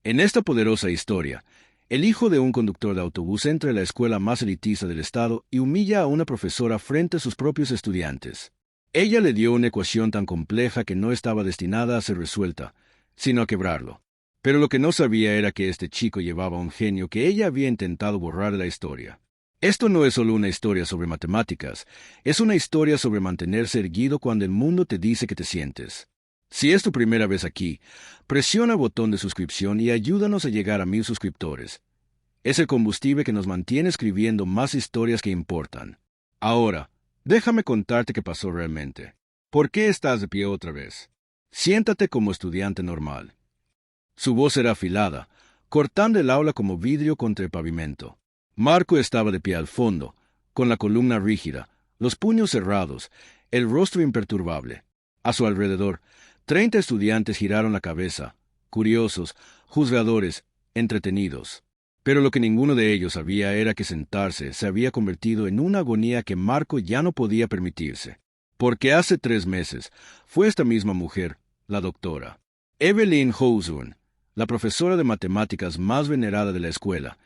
En esta poderosa historia, el hijo de un conductor de autobús entra a la escuela más elitista del estado y humilla a una profesora frente a sus propios estudiantes. Ella le dio una ecuación tan compleja que no estaba destinada a ser resuelta, sino a quebrarlo. Pero lo que no sabía era que este chico llevaba un genio que ella había intentado borrar de la historia. Esto no es solo una historia sobre matemáticas, es una historia sobre mantenerse erguido cuando el mundo te dice que te sientes. Si es tu primera vez aquí, presiona el botón de suscripción y ayúdanos a llegar a 1000 suscriptores. Es el combustible que nos mantiene escribiendo más historias que importan. Ahora, déjame contarte qué pasó realmente. ¿Por qué estás de pie otra vez? Siéntate como estudiante normal. Su voz era afilada, cortando el aula como vidrio contra el pavimento. Marco estaba de pie al fondo, con la columna rígida, los puños cerrados, el rostro imperturbable. A su alrededor, 30 estudiantes giraron la cabeza, curiosos, juzgadores, entretenidos. Pero lo que ninguno de ellos sabía era que sentarse se había convertido en una agonía que Marco ya no podía permitirse. Porque hace 3 meses fue esta misma mujer, la doctora Evelyn Hawthorne, la profesora de matemáticas más venerada de la escuela,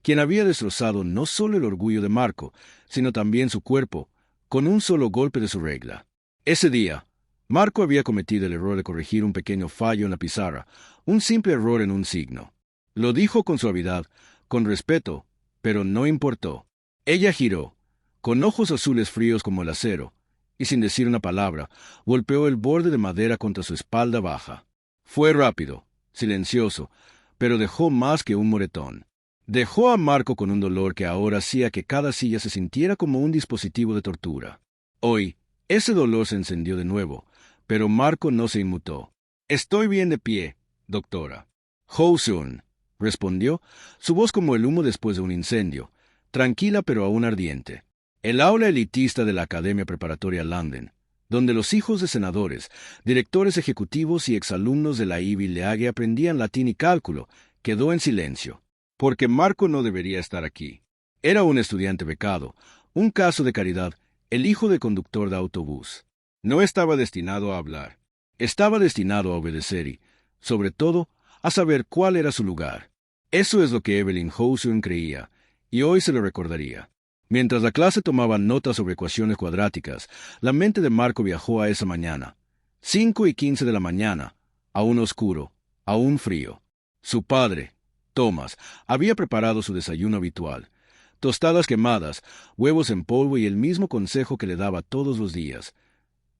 quien había destrozado no solo el orgullo de Marco, sino también su cuerpo, con un solo golpe de su regla. Ese día, Marco había cometido el error de corregir un pequeño fallo en la pizarra, un simple error en un signo. Lo dijo con suavidad, con respeto, pero no importó. Ella giró, con ojos azules fríos como el acero, y sin decir una palabra, golpeó el borde de madera contra su espalda baja. Fue rápido, silencioso, pero dejó más que un moretón. Dejó a Marco con un dolor que ahora hacía que cada silla se sintiera como un dispositivo de tortura. Hoy, ese dolor se encendió de nuevo, pero Marco no se inmutó. «Estoy bien de pie, doctora». «Hawthorne», respondió, su voz como el humo después de un incendio, tranquila pero aún ardiente. El aula elitista de la Academia Preparatoria London, donde los hijos de senadores, directores ejecutivos y exalumnos de la Ivy League aprendían latín y cálculo, quedó en silencio. Porque Marco no debería estar aquí. Era un estudiante becado, un caso de caridad, el hijo de conductor de autobús. No estaba destinado a hablar. Estaba destinado a obedecer y, sobre todo, a saber cuál era su lugar. Eso es lo que Evelyn Hawthorne creía, y hoy se lo recordaría. Mientras la clase tomaba notas sobre ecuaciones cuadráticas, la mente de Marco viajó a esa mañana. 5:15 de la mañana, aún oscuro, aún frío. Su padre, Thomas, había preparado su desayuno habitual. Tostadas quemadas, huevos en polvo y el mismo consejo que le daba todos los días.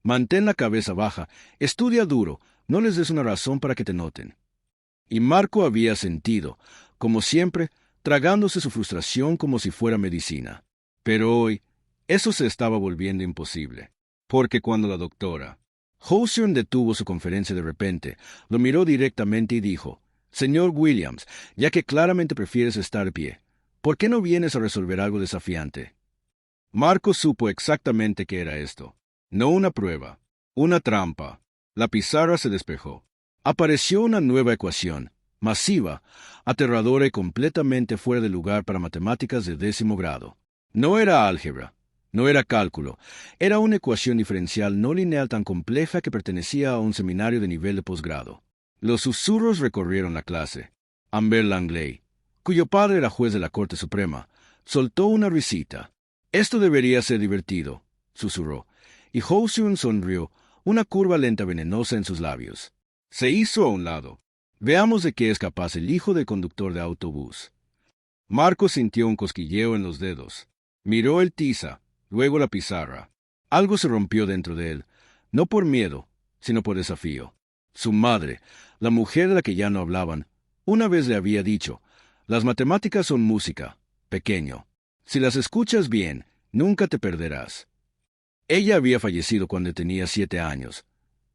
Mantén la cabeza baja, estudia duro, no les des una razón para que te noten. Y Marco había sentido, como siempre, tragándose su frustración como si fuera medicina. Pero hoy, eso se estaba volviendo imposible. Porque cuando la doctora Hawthorne detuvo su conferencia de repente, lo miró directamente y dijo: «Señor Williams, ya que claramente prefieres estar de pie, ¿por qué no vienes a resolver algo desafiante?» Marco supo exactamente qué era esto. No una prueba, una trampa. La pizarra se despejó. Apareció una nueva ecuación, masiva, aterradora y completamente fuera de lugar para matemáticas de 10º grado. No era álgebra, no era cálculo, era una ecuación diferencial no lineal tan compleja que pertenecía a un seminario de nivel de posgrado. Los susurros recorrieron la clase. Amber Langley, cuyo padre era juez de la Corte Suprema, soltó una risita. «Esto debería ser divertido», susurró, y Hawthorne sonrió, una curva lenta venenosa en sus labios. Se hizo a un lado. Veamos de qué es capaz el hijo del conductor de autobús. Marco sintió un cosquilleo en los dedos. Miró el tiza, luego la pizarra. Algo se rompió dentro de él, no por miedo, sino por desafío. Su madre, la mujer de la que ya no hablaban, una vez le había dicho: «Las matemáticas son música, pequeño. Si las escuchas bien, nunca te perderás». Ella había fallecido cuando tenía 7 años,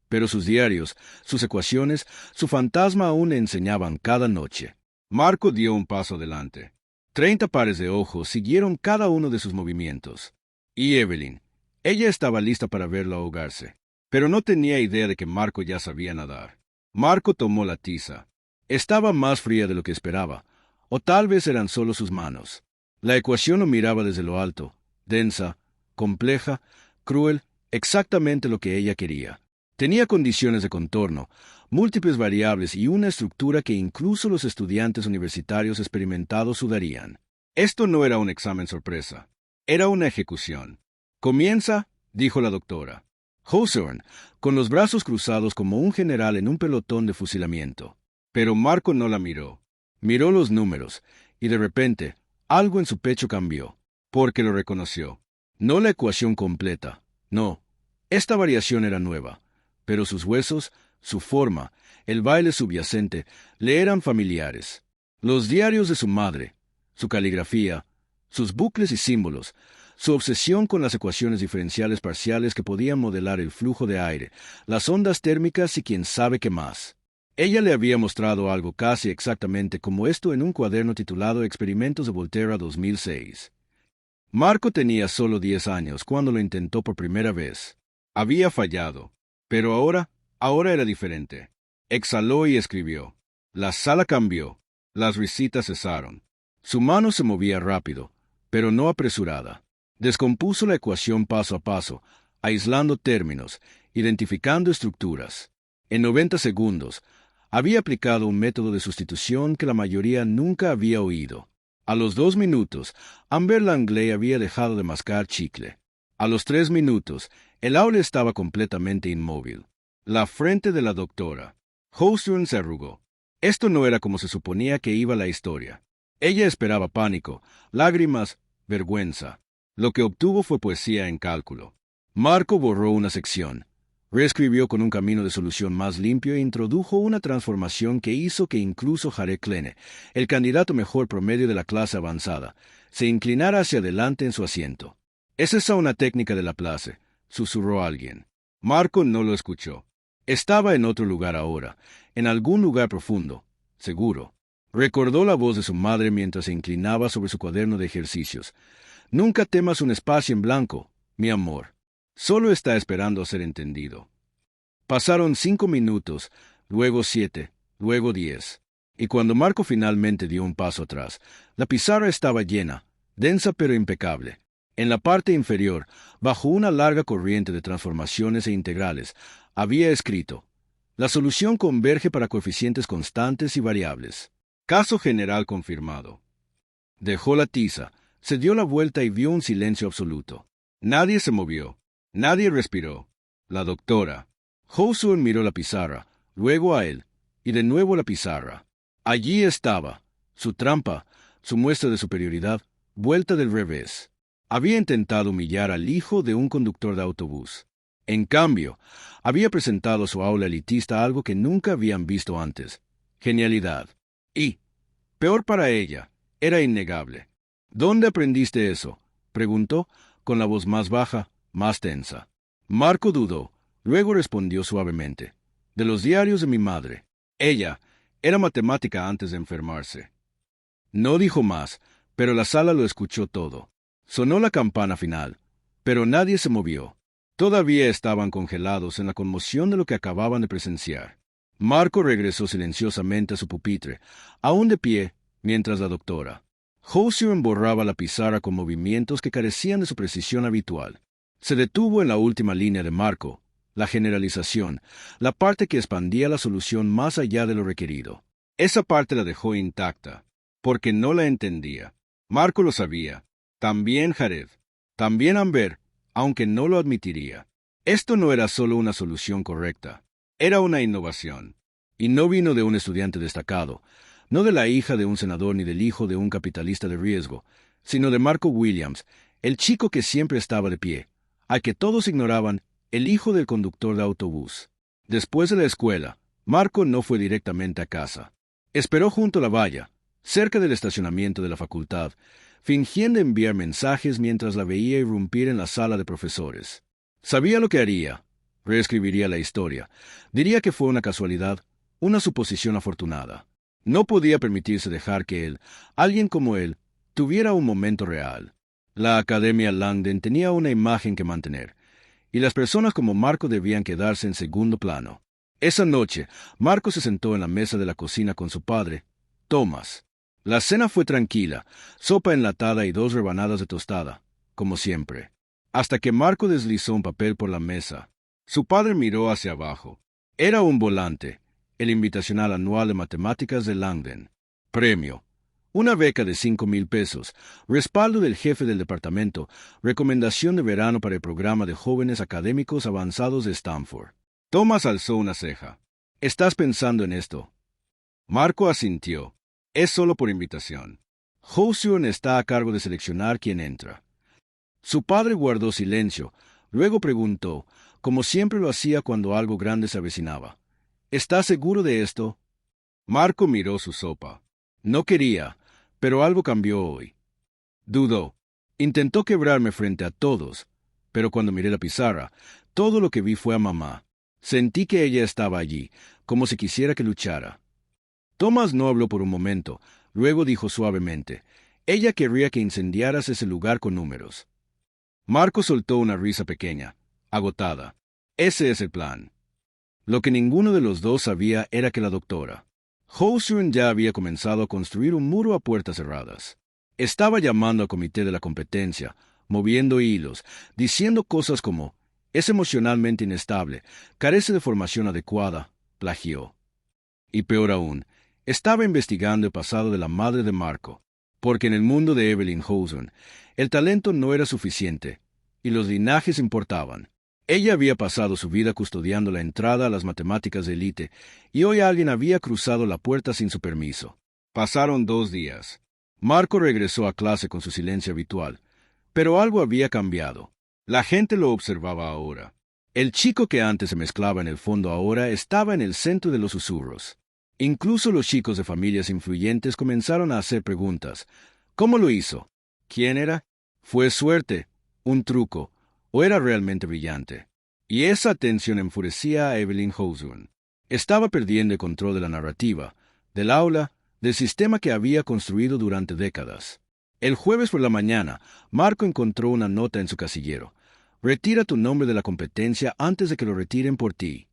pero sus diarios, sus ecuaciones, su fantasma aún le enseñaban cada noche. Marco dio un paso adelante. 30 pares de ojos siguieron cada uno de sus movimientos. Y Evelyn, ella estaba lista para verlo ahogarse, pero no tenía idea de que Marco ya sabía nadar. Marco tomó la tiza. Estaba más fría de lo que esperaba, o tal vez eran solo sus manos. La ecuación lo miraba desde lo alto, densa, compleja, cruel, exactamente lo que ella quería. Tenía condiciones de contorno, múltiples variables y una estructura que incluso los estudiantes universitarios experimentados sudarían. Esto no era un examen sorpresa. Era una ejecución. «Comienza», dijo la doctora. Hawthorne, con los brazos cruzados como un general en un pelotón de fusilamiento. Pero Marco no la miró. Miró los números, y de repente, algo en su pecho cambió, porque lo reconoció. No la ecuación completa, no. Esta variación era nueva, pero sus huesos, su forma, el baile subyacente, le eran familiares. Los diarios de su madre, su caligrafía, sus bucles y símbolos, su obsesión con las ecuaciones diferenciales parciales que podían modelar el flujo de aire, las ondas térmicas y quién sabe qué más. Ella le había mostrado algo casi exactamente como esto en un cuaderno titulado Experimentos de Volterra 2006. Marco tenía solo 10 años cuando lo intentó por primera vez. Había fallado, pero ahora era diferente. Exhaló y escribió. La sala cambió. Las risitas cesaron. Su mano se movía rápido, pero no apresurada. Descompuso la ecuación paso a paso, aislando términos, identificando estructuras. En 90 segundos, había aplicado un método de sustitución que la mayoría nunca había oído. A los 2 minutos, Amber Langley había dejado de mascar chicle. A los 3 minutos, el aula estaba completamente inmóvil. La frente de la doctora Hawthorne se arrugó. Esto no era como se suponía que iba la historia. Ella esperaba pánico, lágrimas, vergüenza. Lo que obtuvo fue poesía en cálculo. Marco borró una sección, reescribió con un camino de solución más limpio e introdujo una transformación que hizo que incluso Jared Kleene, el candidato mejor promedio de la clase avanzada, se inclinara hacia adelante en su asiento. «¿Es esa una técnica de Laplace?», susurró alguien. Marco no lo escuchó. Estaba en otro lugar ahora, en algún lugar profundo, seguro. Recordó la voz de su madre mientras se inclinaba sobre su cuaderno de ejercicios. «Nunca temas un espacio en blanco, mi amor. Solo está esperando a ser entendido». Pasaron 5 minutos, luego 7, luego 10. Y cuando Marco finalmente dio un paso atrás, la pizarra estaba llena, densa pero impecable. En la parte inferior, bajo una larga corriente de transformaciones e integrales, había escrito: «La solución converge para coeficientes constantes y variables. Caso general confirmado». Dejó la tiza, se dio la vuelta y vio un silencio absoluto. Nadie se movió. Nadie respiró. La doctora Hawthorne miró la pizarra, luego a él, y de nuevo la pizarra. Allí estaba, su trampa, su muestra de superioridad, vuelta del revés. Había intentado humillar al hijo de un conductor de autobús. En cambio, había presentado a su aula elitista algo que nunca habían visto antes: genialidad. Y, peor para ella, era innegable. «¿Dónde aprendiste eso?», preguntó, con la voz más baja, más tensa. Marco dudó, luego respondió suavemente: «De los diarios de mi madre. Ella era matemática antes de enfermarse». No dijo más, pero la sala lo escuchó todo. Sonó la campana final, pero nadie se movió. Todavía estaban congelados en la conmoción de lo que acababan de presenciar. Marco regresó silenciosamente a su pupitre, aún de pie, mientras la doctora Hawthorne borraba la pizarra con movimientos que carecían de su precisión habitual. Se detuvo en la última línea de Marco, la generalización, la parte que expandía la solución más allá de lo requerido. Esa parte la dejó intacta, porque no la entendía. Marco lo sabía. También Jared. También Amber, aunque no lo admitiría. Esto no era solo una solución correcta. Era una innovación. Y no vino de un estudiante destacado, no de la hija de un senador ni del hijo de un capitalista de riesgo, sino de Marco Williams, el chico que siempre estaba de pie, al que todos ignoraban, el hijo del conductor de autobús. Después de la escuela, Marco no fue directamente a casa. Esperó junto a la valla, cerca del estacionamiento de la facultad, fingiendo enviar mensajes mientras la veía irrumpir en la sala de profesores. Sabía lo que haría. Reescribiría la historia. Diría que fue una casualidad, una suposición afortunada. No podía permitirse dejar que él, alguien como él, tuviera un momento real. La Academia Langdon tenía una imagen que mantener, y las personas como Marco debían quedarse en segundo plano. Esa noche, Marco se sentó en la mesa de la cocina con su padre, Thomas. La cena fue tranquila, sopa enlatada y 2 rebanadas de tostada, como siempre, hasta que Marco deslizó un papel por la mesa. Su padre miró hacia abajo. Era un volante, el invitacional anual de matemáticas de Langdon. Premio: una beca de 5,000 pesos, respaldo del jefe del departamento, recomendación de verano para el programa de jóvenes académicos avanzados de Stanford. Thomas alzó una ceja. ¿Estás pensando en esto? Marco asintió. Es solo por invitación. Housen está a cargo de seleccionar quién entra. Su padre guardó silencio, luego preguntó, como siempre lo hacía cuando algo grande se avecinaba. ¿Estás seguro de esto? Marco miró su sopa. No quería, pero algo cambió hoy. Dudó. Intentó quebrarme frente a todos, pero cuando miré la pizarra, todo lo que vi fue a mamá. Sentí que ella estaba allí, como si quisiera que luchara. Thomas no habló por un momento, luego dijo suavemente, ella querría que incendiaras ese lugar con números. Marco soltó una risa pequeña, agotada. Ese es el plan. Lo que ninguno de los dos sabía era que la doctora Housen ya había comenzado a construir un muro a puertas cerradas. Estaba llamando al comité de la competencia, moviendo hilos, diciendo cosas como, es emocionalmente inestable, carece de formación adecuada, plagió. Y peor aún, estaba investigando el pasado de la madre de Marco, porque en el mundo de Evelyn Housen, el talento no era suficiente, y los linajes importaban. Ella había pasado su vida custodiando la entrada a las matemáticas de élite, y hoy alguien había cruzado la puerta sin su permiso. Pasaron 2 días. Marco regresó a clase con su silencio habitual, pero algo había cambiado. La gente lo observaba ahora. El chico que antes se mezclaba en el fondo ahora estaba en el centro de los susurros. Incluso los chicos de familias influyentes comenzaron a hacer preguntas. ¿Cómo lo hizo? ¿Quién era? ¿Fue suerte? ¿Un truco? ¿O era realmente brillante? Y esa tensión enfurecía a Evelyn Housen. Estaba perdiendo el control de la narrativa, del aula, del sistema que había construido durante décadas. El jueves por la mañana, Marco encontró una nota en su casillero. Retira tu nombre de la competencia antes de que lo retiren por ti.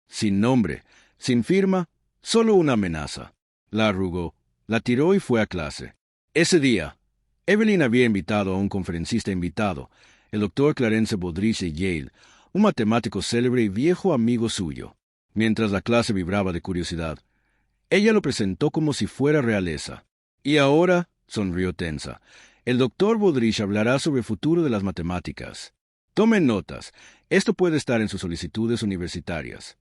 Sin nombre, sin firma, solo una amenaza. La arrugó, la tiró y fue a clase. Ese día, Evelyn había invitado a un conferencista invitado, el doctor Clarence Bodrich de Yale, un matemático célebre y viejo amigo suyo. Mientras la clase vibraba de curiosidad, ella lo presentó como si fuera realeza. Y ahora, sonrió tensa, el doctor Bodrich hablará sobre el futuro de las matemáticas. Tomen notas, esto puede estar en sus solicitudes universitarias.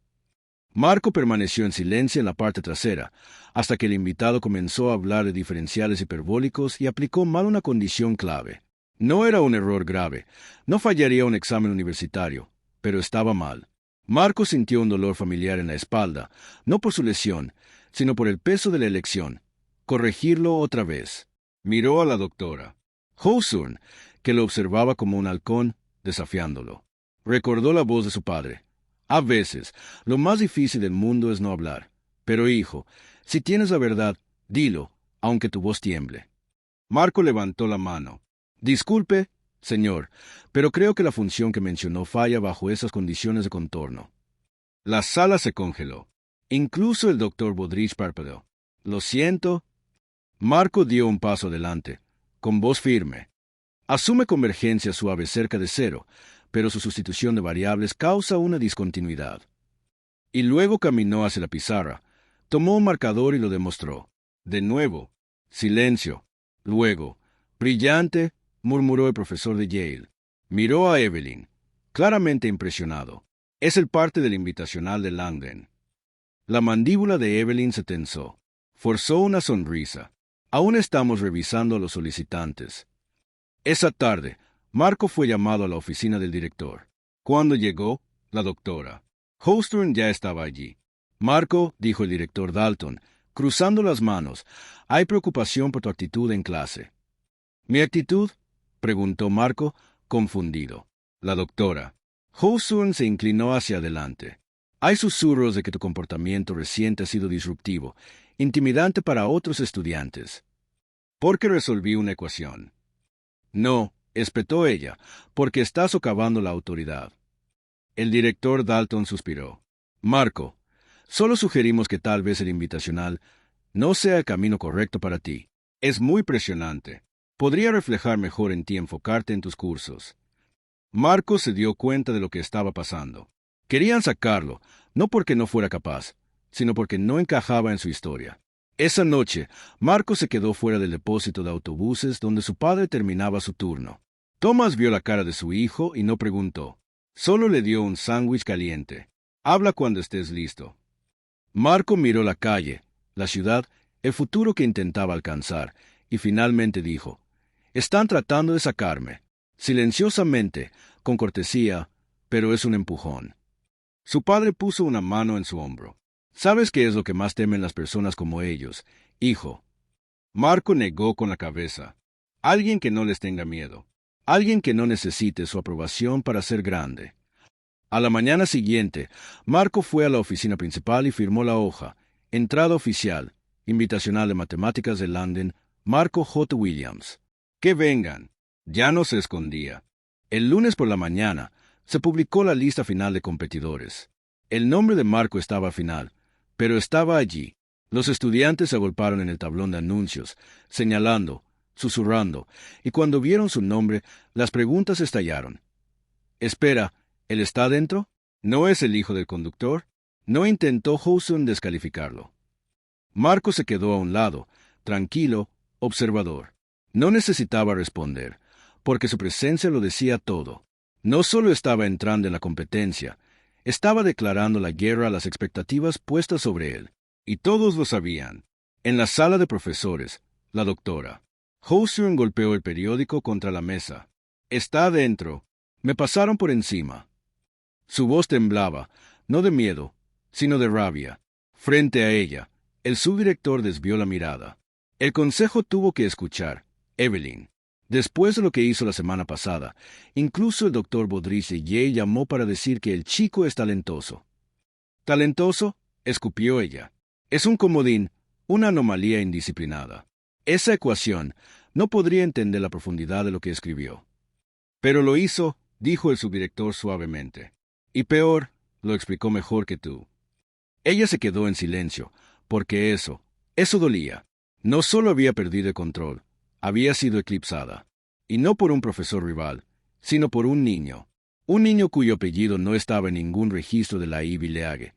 Marco permaneció en silencio en la parte trasera, hasta que el invitado comenzó a hablar de diferenciales hiperbólicos y aplicó mal una condición clave. No era un error grave, no fallaría un examen universitario, pero estaba mal. Marco sintió un dolor familiar en la espalda, no por su lesión, sino por el peso de la elección. Corregirlo otra vez. Miró a la doctora Housen, que lo observaba como un halcón, desafiándolo. Recordó la voz de su padre. A veces, lo más difícil del mundo es no hablar. Pero hijo, si tienes la verdad, dilo, aunque tu voz tiemble. Marco levantó la mano. Disculpe, señor, pero creo que la función que mencionó falla bajo esas condiciones de contorno. La sala se congeló. Incluso el doctor Bodrich parpadeó. Lo siento. Marco dio un paso adelante, con voz firme. Asume convergencia suave cerca de cero, pero su sustitución de variables causa una discontinuidad. Y luego caminó hacia la pizarra, tomó un marcador y lo demostró. De nuevo, silencio. Luego, brillante, murmuró el profesor de Yale. Miró a Evelyn, claramente impresionado. Es el parte del invitacional de Langdon. La mandíbula de Evelyn se tensó. Forzó una sonrisa. Aún estamos revisando a los solicitantes. Esa tarde, Marco fue llamado a la oficina del director. Cuando llegó, la doctora Housen ya estaba allí. Marco, dijo el director Dalton, cruzando las manos, hay preocupación por tu actitud en clase. ¿Mi actitud? Preguntó Marco, confundido. La doctora Housen se inclinó hacia adelante. Hay susurros de que tu comportamiento reciente ha sido disruptivo, intimidante para otros estudiantes. Porque resolví una ecuación. No, espetó ella, porque estás socavando la autoridad. El director Dalton suspiró. Marco, solo sugerimos que tal vez el invitacional no sea el camino correcto para ti. Es muy presionante. Podría reflejar mejor en ti enfocarte en tus cursos. Marco se dio cuenta de lo que estaba pasando. Querían sacarlo, no porque no fuera capaz, sino porque no encajaba en su historia. Esa noche, Marco se quedó fuera del depósito de autobuses donde su padre terminaba su turno. Thomas vio la cara de su hijo y no preguntó. Solo le dio un sándwich caliente. Habla cuando estés listo. Marco miró la calle, la ciudad, el futuro que intentaba alcanzar, y finalmente dijo, «Están tratando de sacarme». Silenciosamente, con cortesía, pero es un empujón. Su padre puso una mano en su hombro. «¿Sabes qué es lo que más temen las personas como ellos, hijo?» Marco negó con la cabeza. Alguien que no les tenga miedo. Alguien que no necesite su aprobación para ser grande. A la mañana siguiente, Marco fue a la oficina principal y firmó la hoja. Entrada oficial. Invitacional de Matemáticas de London, Marco J. Williams. Que vengan. Ya no se escondía. El lunes por la mañana, se publicó la lista final de competidores. El nombre de Marco estaba final, pero estaba allí. Los estudiantes se agolparon en el tablón de anuncios, señalando, susurrando, y cuando vieron su nombre, las preguntas estallaron. «Espera, ¿él está dentro? ¿No es el hijo del conductor?» No intentó Howson descalificarlo. Marco se quedó a un lado, tranquilo, observador. No necesitaba responder, porque su presencia lo decía todo. No solo estaba entrando en la competencia, estaba declarando la guerra a las expectativas puestas sobre él. Y todos lo sabían. En la sala de profesores, la doctora Howson golpeó el periódico contra la mesa. «Está adentro. Me pasaron por encima». Su voz temblaba, no de miedo, sino de rabia. Frente a ella, el subdirector desvió la mirada. El consejo tuvo que escuchar. Evelyn. Después de lo que hizo la semana pasada, incluso el doctor Baudrillard llamó para decir que el chico es talentoso. «¿Talentoso?», escupió ella. «Es un comodín, una anomalía indisciplinada». Esa ecuación no podría entender la profundidad de lo que escribió. «Pero lo hizo», dijo el subdirector suavemente. «Y peor, lo explicó mejor que tú». Ella se quedó en silencio, porque eso dolía. No solo había perdido el control, había sido eclipsada. Y no por un profesor rival, sino por un niño. Un niño cuyo apellido no estaba en ningún registro de la Ivy League,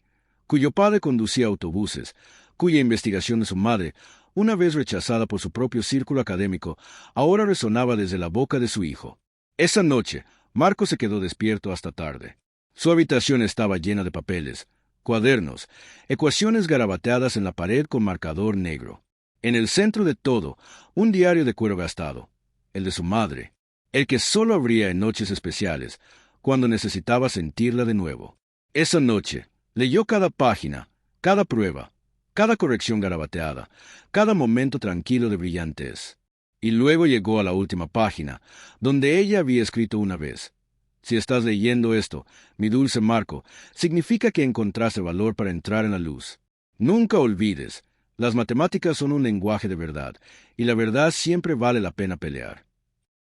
cuyo padre conducía autobuses, cuya investigación de su madre, una vez rechazada por su propio círculo académico, ahora resonaba desde la boca de su hijo. Esa noche, Marco se quedó despierto hasta tarde. Su habitación estaba llena de papeles, cuadernos, ecuaciones garabateadas en la pared con marcador negro. En el centro de todo, un diario de cuero gastado, el de su madre, el que solo abría en noches especiales, cuando necesitaba sentirla de nuevo. Esa noche, leyó cada página, cada prueba, cada corrección garabateada, cada momento tranquilo de brillantez. Y luego llegó a la última página, donde ella había escrito una vez: «Si estás leyendo esto, mi dulce Marco, significa que encontraste valor para entrar en la luz. Nunca olvides, las matemáticas son un lenguaje de verdad, y la verdad siempre vale la pena pelear».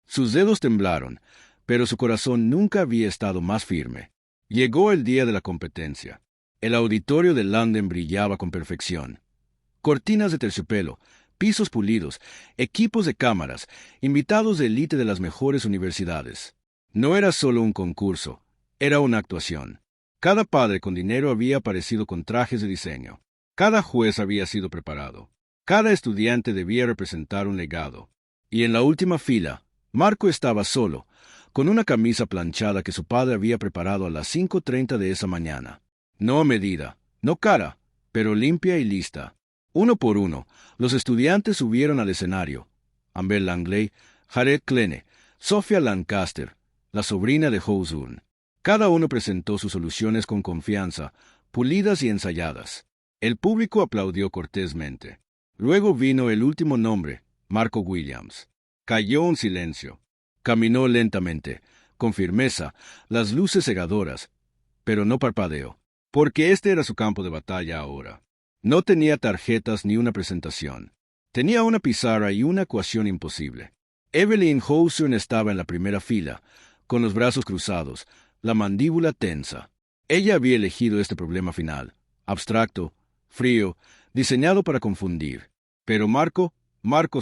Sus dedos temblaron, pero su corazón nunca había estado más firme. Llegó el día de la competencia. El auditorio de London brillaba con perfección. Cortinas de terciopelo, pisos pulidos, equipos de cámaras, invitados de élite de las mejores universidades. No era solo un concurso, era una actuación. Cada padre con dinero había aparecido con trajes de diseño. Cada juez había sido preparado. Cada estudiante debía representar un legado. Y en la última fila, Marco estaba solo, con una camisa planchada que su padre había preparado a las 5:30 de esa mañana. No a medida, no cara, pero limpia y lista. Uno por uno, los estudiantes subieron al escenario. Amber Langley, Jared Klene, Sophia Lancaster, la sobrina de Howson. Cada uno presentó sus soluciones con confianza, pulidas y ensayadas. El público aplaudió cortésmente. Luego vino el último nombre, Marco Williams. Cayó un silencio. Caminó lentamente, con firmeza, las luces cegadoras, pero no parpadeó, porque este era su campo de batalla ahora. No tenía tarjetas ni una presentación. Tenía una pizarra y una ecuación imposible. Evelyn Howson estaba en la primera fila, con los brazos cruzados, la mandíbula tensa. Ella había elegido este problema final, abstracto, frío, diseñado para confundir. Pero Marco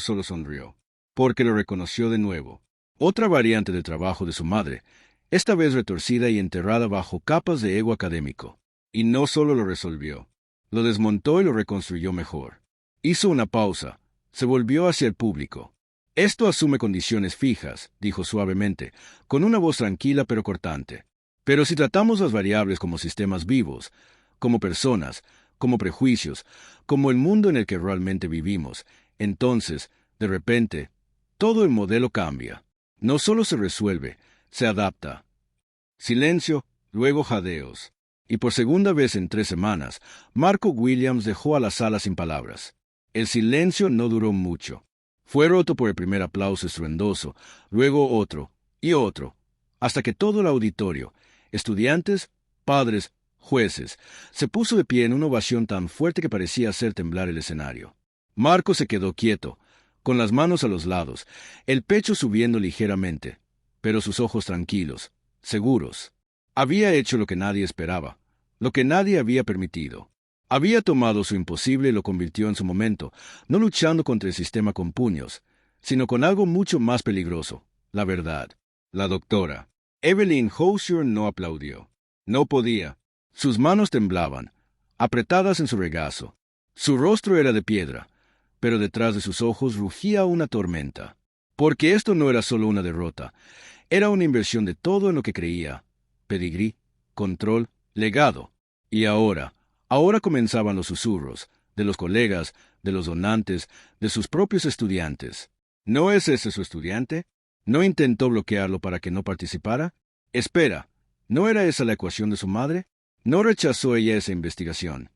solo sonrió, porque lo reconoció de nuevo. Otra variante del trabajo de su madre, esta vez retorcida y enterrada bajo capas de ego académico. Y no solo lo resolvió, lo desmontó y lo reconstruyó mejor. Hizo una pausa, se volvió hacia el público. Esto asume condiciones fijas, dijo suavemente, con una voz tranquila pero cortante. Pero si tratamos las variables como sistemas vivos, como personas, como prejuicios, como el mundo en el que realmente vivimos, entonces, de repente, todo el modelo cambia. No solo se resuelve, se adapta. Silencio, luego jadeos. Y por segunda vez en 3 semanas, Marco Williams dejó a la sala sin palabras. El silencio no duró mucho. Fue roto por el primer aplauso estruendoso, luego otro, y otro, hasta que todo el auditorio, estudiantes, padres, jueces, se puso de pie en una ovación tan fuerte que parecía hacer temblar el escenario. Marco se quedó quieto, con las manos a los lados, el pecho subiendo ligeramente, pero sus ojos tranquilos, seguros. Había hecho lo que nadie esperaba, lo que nadie había permitido. Había tomado su imposible y lo convirtió en su momento, no luchando contra el sistema con puños, sino con algo mucho más peligroso, la verdad. La doctora Evelyn Hosier no aplaudió. No podía. Sus manos temblaban, apretadas en su regazo. Su rostro era de piedra, pero detrás de sus ojos rugía una tormenta. Porque esto no era solo una derrota, era una inversión de todo en lo que creía. Pedigrí, control, legado. Y ahora comenzaban los susurros, de los colegas, de los donantes, de sus propios estudiantes. ¿No es ese su estudiante? ¿No intentó bloquearlo para que no participara? Espera, ¿no era esa la ecuación de su madre? ¿No rechazó ella esa investigación?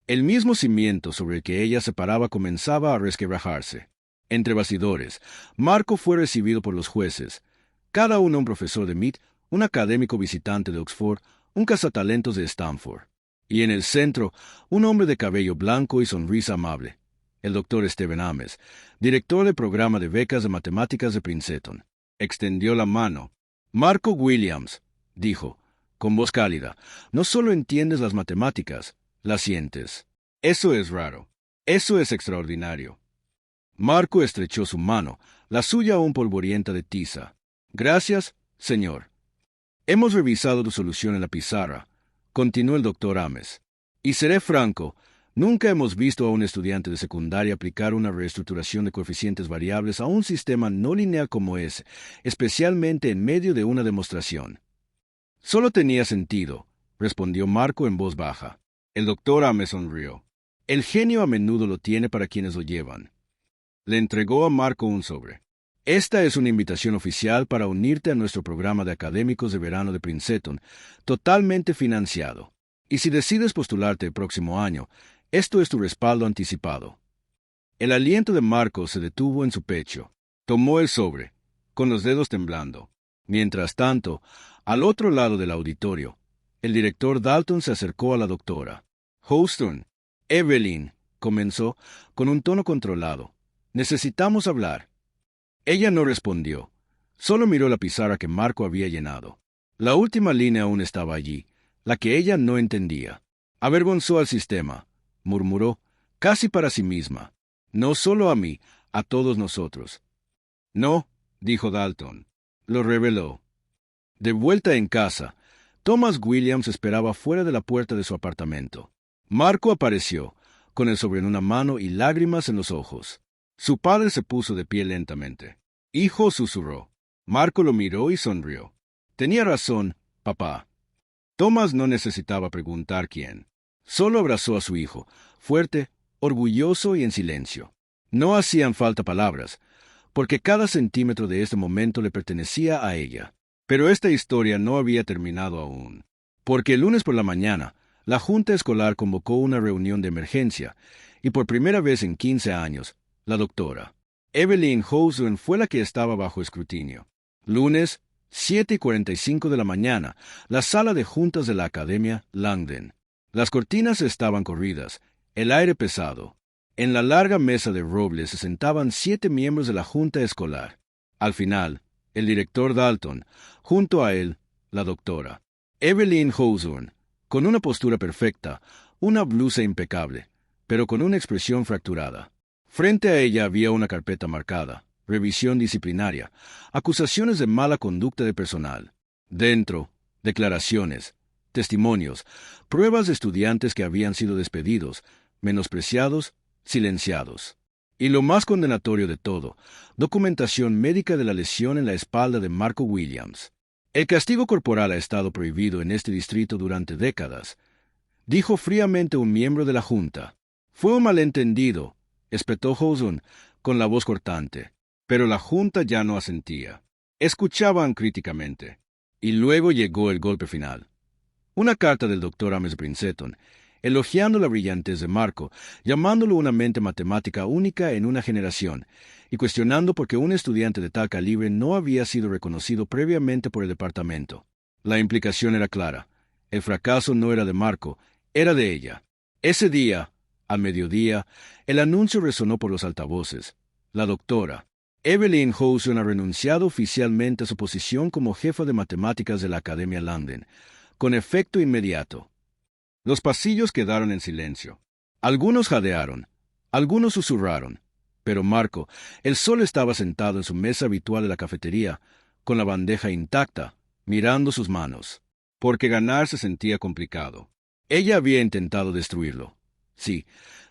El mismo cimiento sobre el que ella se paraba comenzaba a resquebrajarse. Entre bastidores, Marco fue recibido por los jueces, cada uno un profesor de MIT, un académico visitante de Oxford, un cazatalentos de Stanford. Y en el centro, un hombre de cabello blanco y sonrisa amable, el doctor Stephen Ames, director del programa de becas de matemáticas de Princeton. Extendió la mano. Marco Williams, dijo, con voz cálida, no solo entiendes las matemáticas, las sientes. Eso es raro. Eso es extraordinario. Marco estrechó su mano, la suya aún polvorienta de tiza. Gracias, señor. Hemos revisado tu solución en la pizarra, continuó el doctor Ames. Y seré franco, nunca hemos visto a un estudiante de secundaria aplicar una reestructuración de coeficientes variables a un sistema no lineal como ese, especialmente en medio de una demostración. Solo tenía sentido, respondió Marco en voz baja. El doctor Ames sonrió. El genio a menudo lo tiene para quienes lo llevan. Le entregó a Marco un sobre. Esta es una invitación oficial para unirte a nuestro programa de académicos de verano de Princeton, totalmente financiado. Y si decides postularte el próximo año, esto es tu respaldo anticipado. El aliento de Marco se detuvo en su pecho. Tomó el sobre, con los dedos temblando. Mientras tanto, al otro lado del auditorio, el director Dalton se acercó a la doctora. Houston, Evelyn, comenzó, con un tono controlado. Necesitamos hablar. Ella no respondió. Solo miró la pizarra que Marco había llenado. La última línea aún estaba allí, la que ella no entendía. Avergonzó al sistema, murmuró, casi para sí misma. No solo a mí, a todos nosotros. No, dijo Dalton. Lo reveló. De vuelta en casa, Thomas Williams esperaba fuera de la puerta de su apartamento. Marco apareció, con el sobre en una mano y lágrimas en los ojos. Su padre se puso de pie lentamente. Hijo, susurró. Marco lo miró y sonrió. Tenía razón, papá. Thomas no necesitaba preguntar quién. Solo abrazó a su hijo, fuerte, orgulloso y en silencio. No hacían falta palabras, porque cada centímetro de este momento le pertenecía a ella. Pero esta historia no había terminado aún. Porque el lunes por la mañana, la Junta Escolar convocó una reunión de emergencia, y por primera vez en 15 años, la doctora Evelyn Hosier fue la que estaba bajo escrutinio. Lunes, 7:45 de la mañana, la sala de juntas de la Academia Langdon. Las cortinas estaban corridas, el aire pesado. En la larga mesa de roble se sentaban 7 miembros de la Junta Escolar. Al final, el director Dalton, junto a él, la doctora Evelyn Hosier, con una postura perfecta, una blusa impecable, pero con una expresión fracturada. Frente a ella había una carpeta marcada, revisión disciplinaria, acusaciones de mala conducta de personal. Dentro, declaraciones, testimonios, pruebas de estudiantes que habían sido despedidos, menospreciados, silenciados. Y lo más condenatorio de todo, documentación médica de la lesión en la espalda de Marco Williams. El castigo corporal ha estado prohibido en este distrito durante décadas, dijo fríamente un miembro de la Junta. Fue un malentendido, espetó Housen con la voz cortante. Pero la Junta ya no asentía. Escuchaban críticamente. Y luego llegó el golpe final. Una carta del doctor Ames Princeton, elogiando la brillantez de Marco, llamándolo una mente matemática única en una generación, y cuestionando por qué un estudiante de tal calibre no había sido reconocido previamente por el departamento. La implicación era clara. El fracaso no era de Marco, era de ella. Ese día, al mediodía, el anuncio resonó por los altavoces. La doctora Evelyn Housen ha renunciado oficialmente a su posición como jefa de matemáticas de la Academia Langdon, con efecto inmediato. Los pasillos quedaron en silencio. Algunos jadearon, algunos susurraron, pero Marco, el solo estaba sentado en su mesa habitual de la cafetería, con la bandeja intacta, mirando sus manos, porque ganar se sentía complicado. Ella había intentado destruirlo, sí,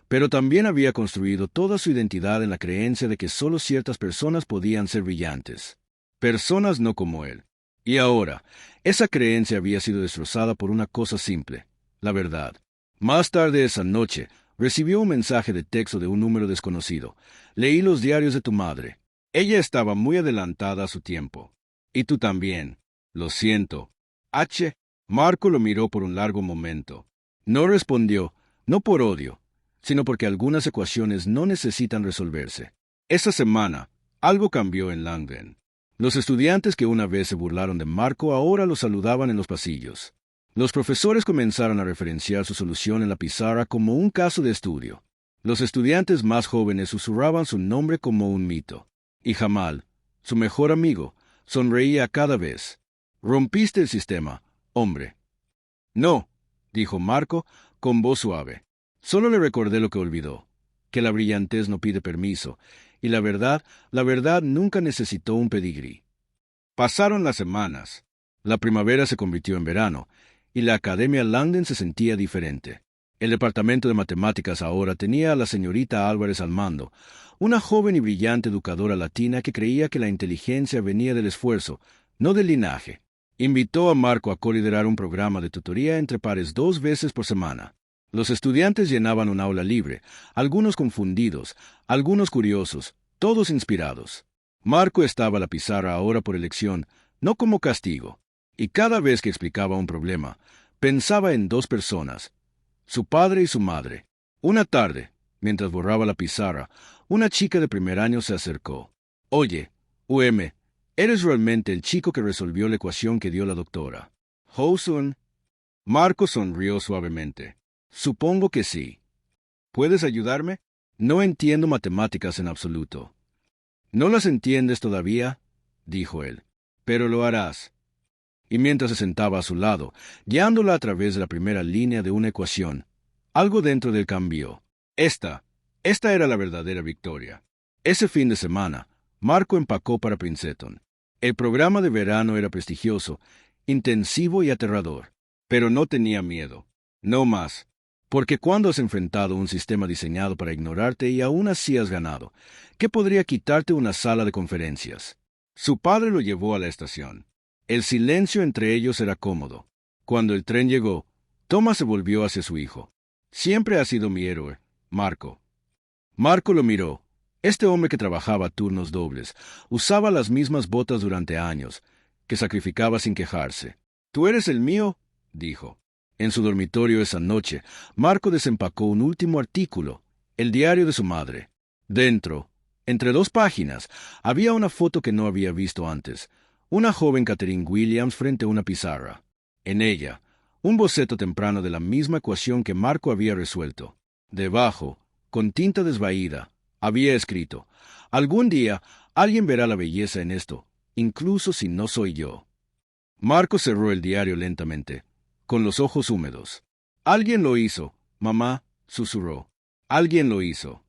pero también había construido toda su identidad en la creencia de que solo ciertas personas podían ser brillantes. Personas no como él. Y ahora, esa creencia había sido destrozada por una cosa simple, la verdad. Más tarde esa noche, recibió un mensaje de texto de un número desconocido. Leí los diarios de tu madre. Ella estaba muy adelantada a su tiempo. Y tú también. Lo siento. H. Marco lo miró por un largo momento. No respondió, no por odio, sino porque algunas ecuaciones no necesitan resolverse. Esa semana, algo cambió en Langdon. Los estudiantes que una vez se burlaron de Marco ahora lo saludaban en los pasillos. Los profesores comenzaron a referenciar su solución en la pizarra como un caso de estudio. Los estudiantes más jóvenes susurraban su nombre como un mito. Y Jamal, su mejor amigo, sonreía cada vez. Rompiste el sistema, hombre. No, dijo Marco con voz suave. Solo le recordé lo que olvidó, que la brillantez no pide permiso, y la verdad nunca necesitó un pedigrí. Pasaron las semanas. La primavera se convirtió en verano, y la Academia Langdon se sentía diferente. El departamento de matemáticas ahora tenía a la señorita Álvarez al mando, una joven y brillante educadora latina que creía que la inteligencia venía del esfuerzo, no del linaje. Invitó a Marco a coliderar un programa de tutoría entre pares 2 veces por semana. Los estudiantes llenaban un aula libre, algunos confundidos, algunos curiosos, todos inspirados. Marco estaba a la pizarra ahora por elección, no como castigo. Y cada vez que explicaba un problema, pensaba en 2 personas, su padre y su madre. Una tarde, mientras borraba la pizarra, una chica de primer año se acercó. Oye, UM, ¿eres realmente el chico que resolvió la ecuación que dio la doctora Housen? Marco sonrió suavemente. Supongo que sí. ¿Puedes ayudarme? No entiendo matemáticas en absoluto. ¿No las entiendes todavía? Dijo él. Pero lo harás. Y mientras se sentaba a su lado, guiándola a través de la primera línea de una ecuación, algo dentro del cambió. Esta era la verdadera victoria. Ese fin de semana, Marco empacó para Princeton. El programa de verano era prestigioso, intensivo y aterrador. Pero no tenía miedo. No más. Porque cuando has enfrentado un sistema diseñado para ignorarte y aún así has ganado, ¿qué podría quitarte una sala de conferencias? Su padre lo llevó a la estación. El silencio entre ellos era cómodo. Cuando el tren llegó, Thomas se volvió hacia su hijo. Siempre ha sido mi héroe, Marco. Marco lo miró. Este hombre que trabajaba turnos dobles, usaba las mismas botas durante años, que sacrificaba sin quejarse. «Tú eres el mío», dijo. En su dormitorio esa noche, Marco desempacó un último artículo, el diario de su madre. Dentro, entre 2 páginas, había una foto que no había visto antes. Una joven Catherine Williams frente a una pizarra. En ella, un boceto temprano de la misma ecuación que Marco había resuelto. Debajo, con tinta desvaída, había escrito: «Algún día alguien verá la belleza en esto, incluso si no soy yo». Marco cerró el diario lentamente, con los ojos húmedos. «Alguien lo hizo, mamá», susurró. «Alguien lo hizo».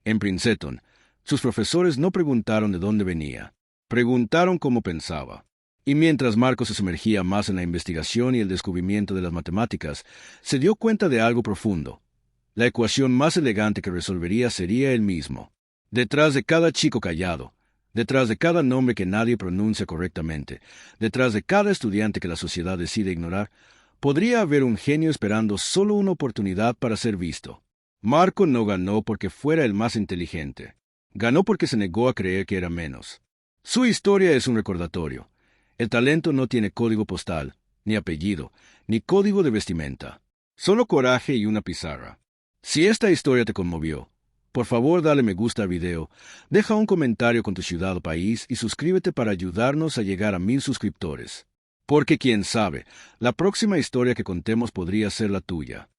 En Princeton, sus profesores no preguntaron de dónde venía. Preguntaron cómo pensaba. Y mientras Marco se sumergía más en la investigación y el descubrimiento de las matemáticas, se dio cuenta de algo profundo. La ecuación más elegante que resolvería sería él mismo. Detrás de cada chico callado, detrás de cada nombre que nadie pronuncia correctamente, detrás de cada estudiante que la sociedad decide ignorar, podría haber un genio esperando solo una oportunidad para ser visto. Marco no ganó porque fuera el más inteligente. Ganó porque se negó a creer que era menos. Su historia es un recordatorio. El talento no tiene código postal, ni apellido, ni código de vestimenta. Solo coraje y una pizarra. Si esta historia te conmovió, por favor dale me gusta al video, deja un comentario con tu ciudad o país y suscríbete para ayudarnos a llegar a 1000 suscriptores. Porque quién sabe, la próxima historia que contemos podría ser la tuya.